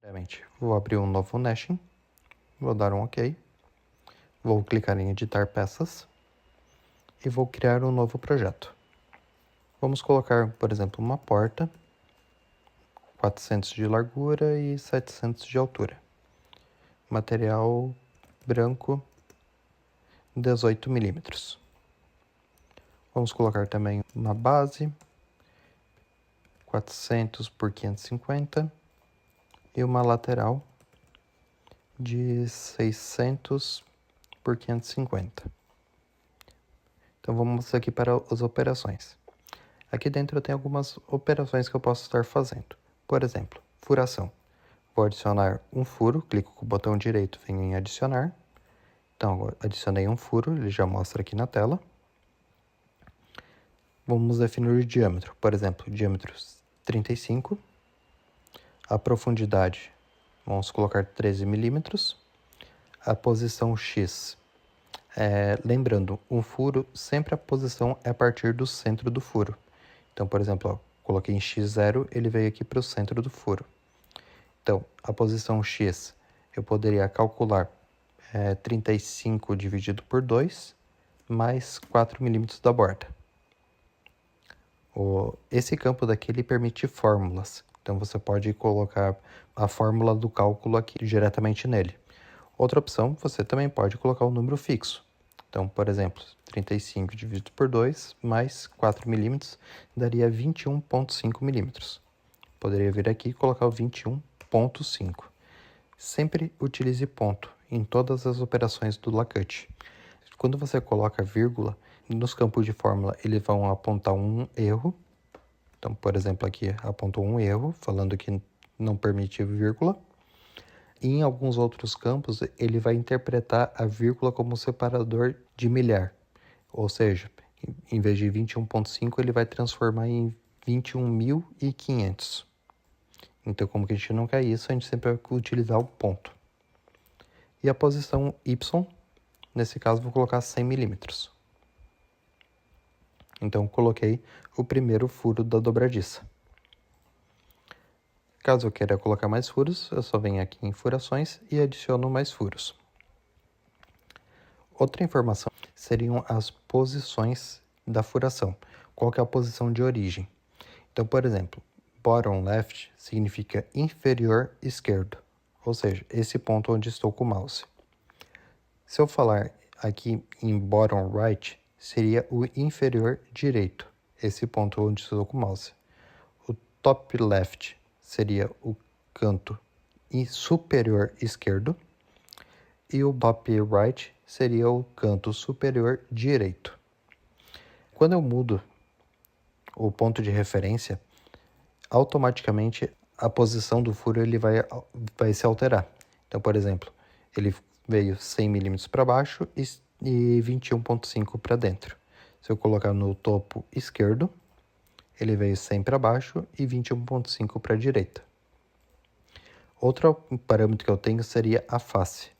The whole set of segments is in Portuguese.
Primeiramente, vou abrir um novo Nashing, vou dar um OK, vou clicar em editar peças e vou criar um novo projeto. Vamos colocar, por exemplo, uma porta, 400 de largura e 700 de altura. Material branco, 18 milímetros. Vamos colocar também uma base, 400 por 550 e uma lateral de 600 por 550. Então vamos aqui para as operações. Aqui dentro eu tenho algumas operações que eu posso estar fazendo. Por exemplo, furação. Vou adicionar um furo, clico com o botão direito, venho em adicionar. Então, adicionei um furo, ele já mostra aqui na tela. Vamos definir o diâmetro. Por exemplo, diâmetro 35. A profundidade, vamos colocar 13 milímetros. A posição X. Lembrando, um furo, sempre a posição é a partir do centro do furo. Então, por exemplo, ó, coloquei em X0, ele veio aqui para o centro do furo. Então, a posição X, eu poderia calcular 35 dividido por 2, mais 4 milímetros da borda. Esse campo daqui, ele permite fórmulas. Então, você pode colocar a fórmula do cálculo aqui diretamente nele. Outra opção, você também pode colocar um número fixo. Então, por exemplo, 35 dividido por 2 mais 4 milímetros daria 21,5 milímetros. Poderia vir aqui e colocar o 21,5. Sempre utilize ponto em todas as operações do LaCut. Quando você coloca vírgula, nos campos de fórmula eles vão apontar um erro. Então, por exemplo, aqui apontou um erro, falando que não permite vírgula. E em alguns outros campos, ele vai interpretar a vírgula como separador de milhar. Ou seja, em vez de 21,5, ele vai transformar em 21.500. Então, como que a gente não quer isso, a gente sempre vai utilizar o ponto. E a posição Y, nesse caso, vou colocar 100 milímetros. Então, coloquei o primeiro furo da dobradiça. Caso eu queira colocar mais furos, eu só venho aqui em furações e adiciono mais furos. Outra informação seriam as posições da furação. Qual que é a posição de origem? Então, por exemplo, bottom left significa inferior esquerdo, ou seja, esse ponto onde estou com o mouse. Se eu falar aqui em bottom right, seria o inferior direito, esse ponto onde estou com o mouse. O top left seria o canto superior esquerdo e o top right seria o canto superior direito. Quando eu mudo o ponto de referência, automaticamente a posição do furo ele vai se alterar. Então, por exemplo, ele veio 100 milímetros para baixo e 21,5 para dentro. Se eu colocar no topo esquerdo, ele veio 100 para baixo e 21,5 para a direita. Outro parâmetro que eu tenho seria a face.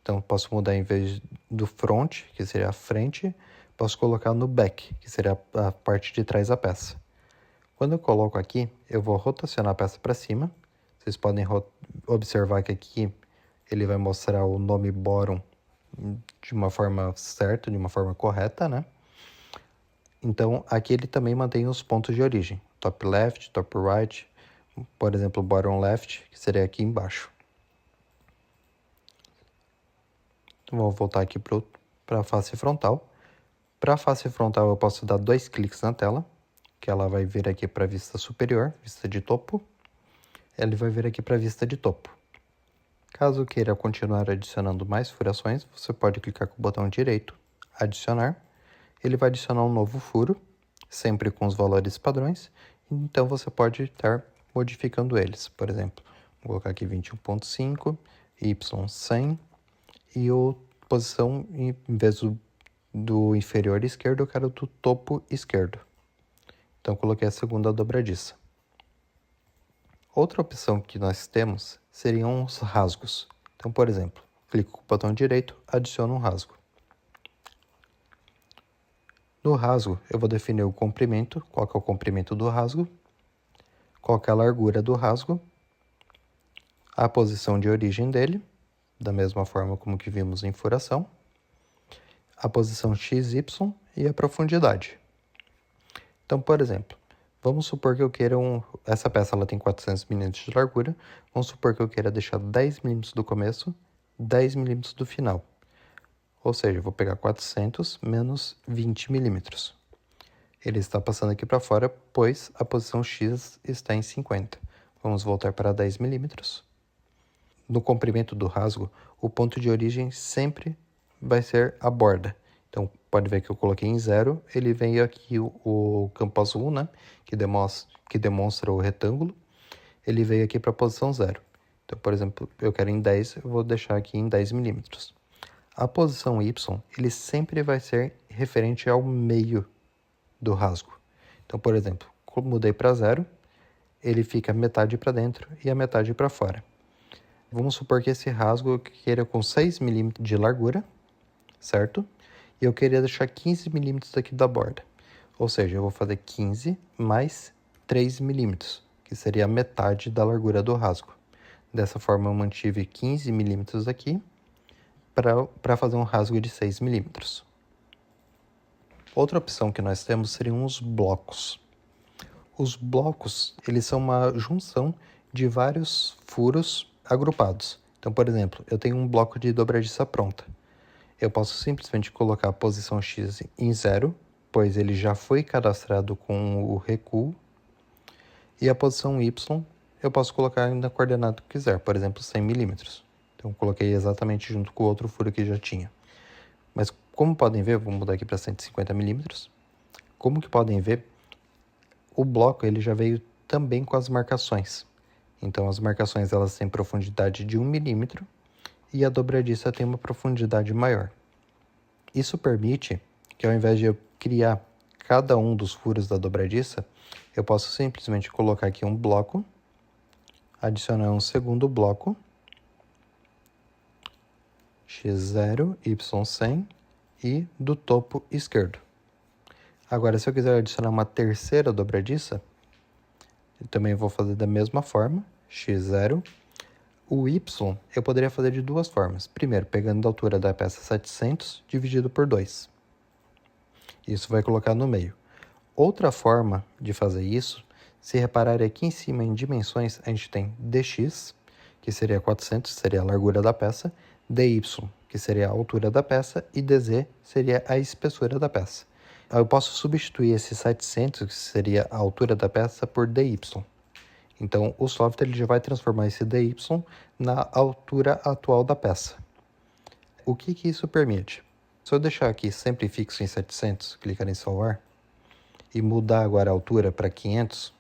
Então, posso mudar em vez do front, que seria a frente, posso colocar no back, que seria a parte de trás da peça. Quando eu coloco aqui, eu vou rotacionar a peça para cima. Vocês podem observar que aqui ele vai mostrar o nome bottom de uma forma certa, de uma forma correta, né? Então, aqui ele também mantém os pontos de origem. Top left, top right, por exemplo, bottom left, que seria aqui embaixo. Então, vou voltar aqui para a face frontal. Para a face frontal, eu posso dar 2 cliques na tela, que ela vai vir aqui para a vista superior, vista de topo. Ele vai vir aqui para a vista de topo. Caso queira continuar adicionando mais furações, você pode clicar com o botão direito, adicionar. Ele vai adicionar um novo furo, sempre com os valores padrões. Então, você pode estar modificando eles. Por exemplo, vou colocar aqui 21,5, Y100 e a posição, em vez do inferior esquerdo, eu quero do topo esquerdo. Então, coloquei a segunda dobradiça. Outra opção que nós temos seriam os rasgos. Então, por exemplo, clico com o botão direito, adiciono um rasgo. No rasgo, eu vou definir o comprimento, qual que é o comprimento do rasgo, qual que é a largura do rasgo, a posição de origem dele, da mesma forma como que vimos em furação, a posição XY e a profundidade. Então, por exemplo, vamos supor que eu queira essa peça ela tem 400 mm de largura, vamos supor que eu queira deixar 10 mm do começo, 10 mm do final. Ou seja, eu vou pegar 400 menos 20 mm. Ele está passando aqui para fora, pois a posição X está em 50. Vamos voltar para 10 mm. No comprimento do rasgo, o ponto de origem sempre vai ser a borda. Então, pode ver que eu coloquei em 0, ele vem aqui o campo azul, né, que demonstra o retângulo, ele veio aqui para a posição 0. Então, por exemplo, eu quero em 10, eu vou deixar aqui em 10 milímetros. A posição Y, ele sempre vai ser referente ao meio do rasgo. Então, por exemplo, como mudei para 0, ele fica metade para dentro e a metade para fora. Vamos supor que esse rasgo eu queira com 6 mm de largura, certo? E eu queria deixar 15 mm aqui da borda. Ou seja, eu vou fazer 15 mais 3 mm, que seria a metade da largura do rasgo. Dessa forma, eu mantive 15 mm aqui para fazer um rasgo de 6 mm. Outra opção que nós temos seriam os blocos. Os blocos, eles são uma junção de vários furos agrupados. Então, por exemplo, eu tenho um bloco de dobradiça pronta. Eu posso simplesmente colocar a posição X em 0, pois ele já foi cadastrado com o recuo. E a posição Y eu posso colocar na coordenada que quiser, por exemplo, 100 milímetros. Então, eu coloquei exatamente junto com o outro furo que já tinha. Mas como podem ver, vou mudar aqui para 150 milímetros. Como que podem ver, o bloco ele já veio também com as marcações. Então, as marcações elas têm profundidade de 1 milímetro e a dobradiça tem uma profundidade maior. Isso permite que, ao invés de eu criar cada um dos furos da dobradiça, eu posso simplesmente colocar aqui um bloco, adicionar um segundo bloco, x0, y100 e do topo esquerdo. Agora, se eu quiser adicionar uma terceira dobradiça, eu também vou fazer da mesma forma, x0. O y eu poderia fazer de duas formas. Primeiro, pegando da altura da peça 700, dividido por 2. Isso vai colocar no meio. Outra forma de fazer isso, se reparar aqui em cima em dimensões, a gente tem dx, que seria 400, seria a largura da peça, dy, que seria a altura da peça, e dz seria a espessura da peça. Eu posso substituir esse 700, que seria a altura da peça, por dy. Então, o software ele já vai transformar esse dy na altura atual da peça. O que isso permite? Se eu deixar aqui sempre fixo em 700, clicar em salvar, e mudar agora a altura para 500,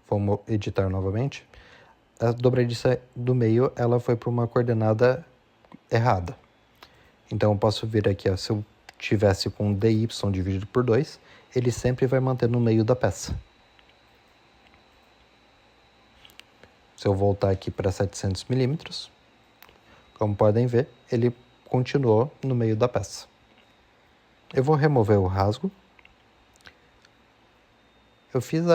vamos editar novamente, a dobradiça do meio ela foi para uma coordenada errada. Então, eu posso vir aqui, se eu tivesse com dy dividido por 2, ele sempre vai manter no meio da peça. Se eu voltar aqui para 700 milímetros, como podem ver, ele continuou no meio da peça. Eu vou remover o rasgo. Eu fiz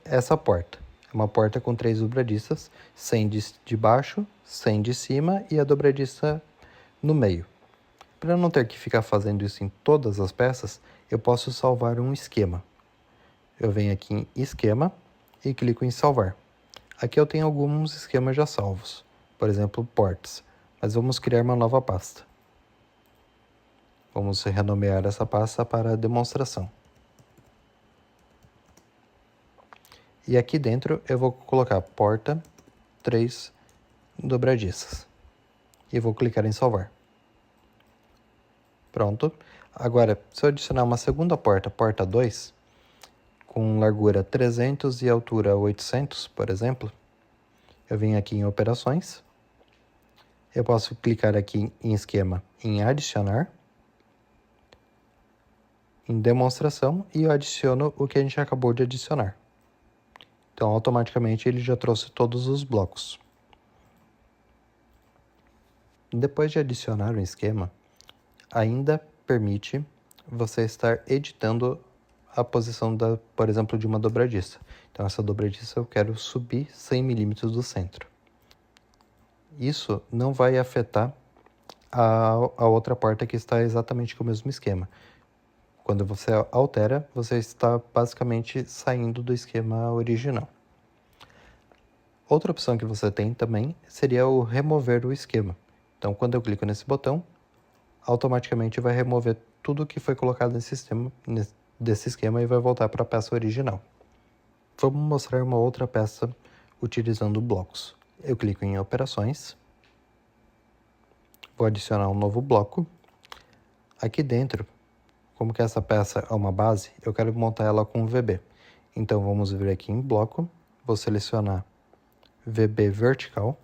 essa porta. É uma porta com 3 dobradiças, 100 de baixo, 100 de cima e a dobradiça no meio. Para não ter que ficar fazendo isso em todas as peças, eu posso salvar um esquema. Eu venho aqui em esquema e clico em salvar. Aqui eu tenho alguns esquemas já salvos, por exemplo, ports, mas vamos criar uma nova pasta. Vamos renomear essa pasta para demonstração. E aqui dentro eu vou colocar porta 3 dobradiças. E vou clicar em salvar. Pronto. Agora, se eu adicionar uma segunda porta, porta 2, com largura 300 e altura 800, por exemplo, eu venho aqui em operações, eu posso clicar aqui em esquema, em adicionar, em demonstração, e eu adiciono o que a gente acabou de adicionar. Então, automaticamente, ele já trouxe todos os blocos. Depois de adicionar um esquema, ainda permite você estar editando a posição, por exemplo, de uma dobradiça. Então, essa dobradiça eu quero subir 100 milímetros do centro. isso não vai afetar a outra porta que está exatamente com o mesmo esquema. Quando você altera, você está basicamente saindo do esquema original. Outra opção que você tem também seria o remover o esquema. Então, quando eu clico nesse botão, automaticamente vai remover tudo que foi colocado desse esquema e vai voltar para a peça original. Vamos mostrar uma outra peça utilizando blocos. Eu clico em operações, vou adicionar um novo bloco. Aqui dentro, como que essa peça é uma base, eu quero montar ela com um VB. Então vamos vir aqui em bloco, vou selecionar VB vertical.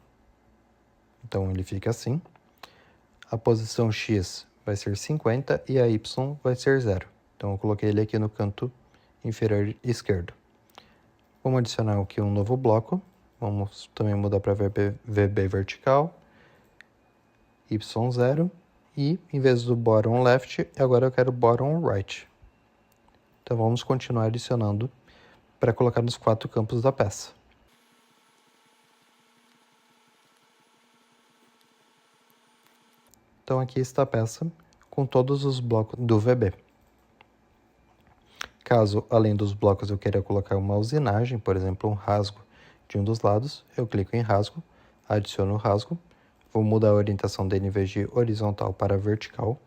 Então ele fica assim. A posição X vai ser 50 e a Y vai ser 0. Então eu coloquei ele aqui no canto inferior esquerdo. Vamos adicionar aqui um novo bloco. Vamos também mudar para VB vertical, Y0. E em vez do bottom left, agora eu quero bottom right. Então vamos continuar adicionando para colocar nos 4 campos da peça. Então aqui está a peça com todos os blocos do VB. Caso, além dos blocos, eu queira colocar uma usinagem, por exemplo, um rasgo de um dos lados, eu clico em rasgo, adiciono o rasgo, vou mudar a orientação dele em vez de horizontal para vertical.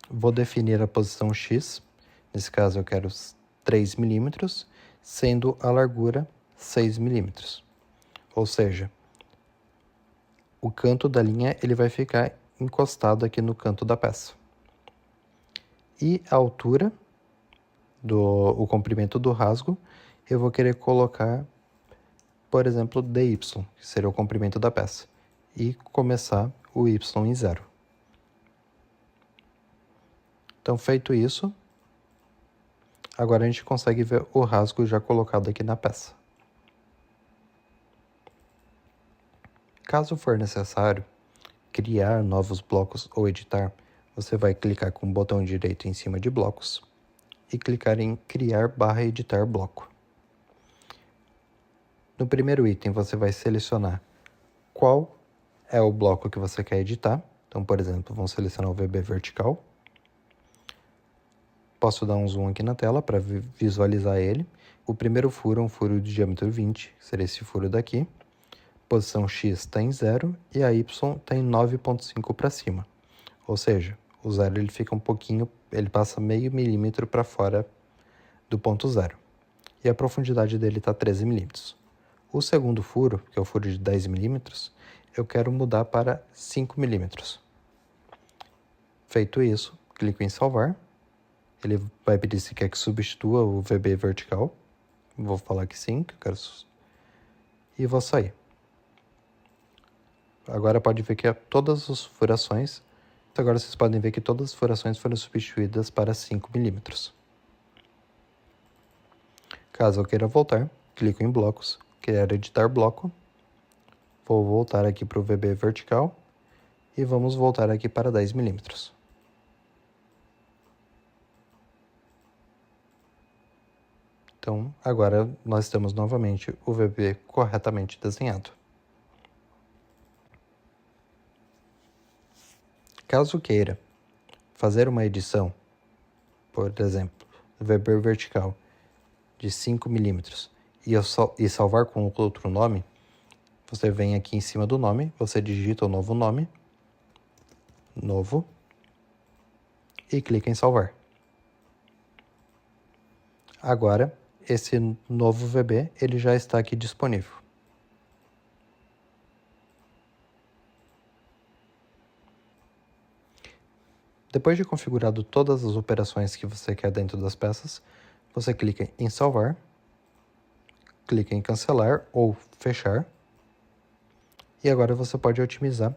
Vou definir a posição X, nesse caso eu quero 3 milímetros, sendo a largura 6 milímetros. Ou seja, o canto da linha ele vai ficar encostado aqui no canto da peça. E a altura, o comprimento do rasgo, eu vou querer colocar, por exemplo, DY, que seria o comprimento da peça, e começar o Y em 0. Então, feito isso, agora a gente consegue ver o rasgo já colocado aqui na peça. Caso for necessário criar novos blocos ou editar, você vai clicar com o botão direito em cima de blocos e clicar em criar/editar bloco. No primeiro item, você vai selecionar qual é o bloco que você quer editar. Então, por exemplo, vamos selecionar o VB vertical. Posso dar um zoom aqui na tela para visualizar ele. O primeiro furo é um furo de diâmetro 20, que seria esse furo daqui. Posição X está em 0 e a Y está em 9,5 para cima. Ou seja, o 0 ele fica um pouquinho, ele passa meio milímetro para fora do ponto 0. E a profundidade dele está 13 milímetros. O segundo furo, que é o furo de 10 milímetros, eu quero mudar para 5 milímetros. Feito isso, clico em salvar. Ele vai pedir se quer que substitua o VB vertical. Vou falar que sim, que eu quero. E vou sair. Agora pode ver que todas as furações, agora vocês podem ver que todas as furações foram substituídas para 5 milímetros. Caso eu queira voltar, clico em blocos, criar editar bloco. Vou voltar aqui para o VB vertical e vamos voltar aqui para 10 milímetros. Então, agora nós temos novamente o VB corretamente desenhado. Caso queira fazer uma edição, por exemplo, VB vertical de 5 milímetros e salvar com outro nome, você vem aqui em cima do nome, você digita o novo nome, novo, e clica em salvar. Agora, esse novo VB ele já está aqui disponível. Depois de configurado todas as operações que você quer dentro das peças, você clica em salvar, clica em cancelar ou fechar, e agora você pode otimizar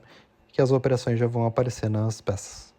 que as operações já vão aparecer nas peças.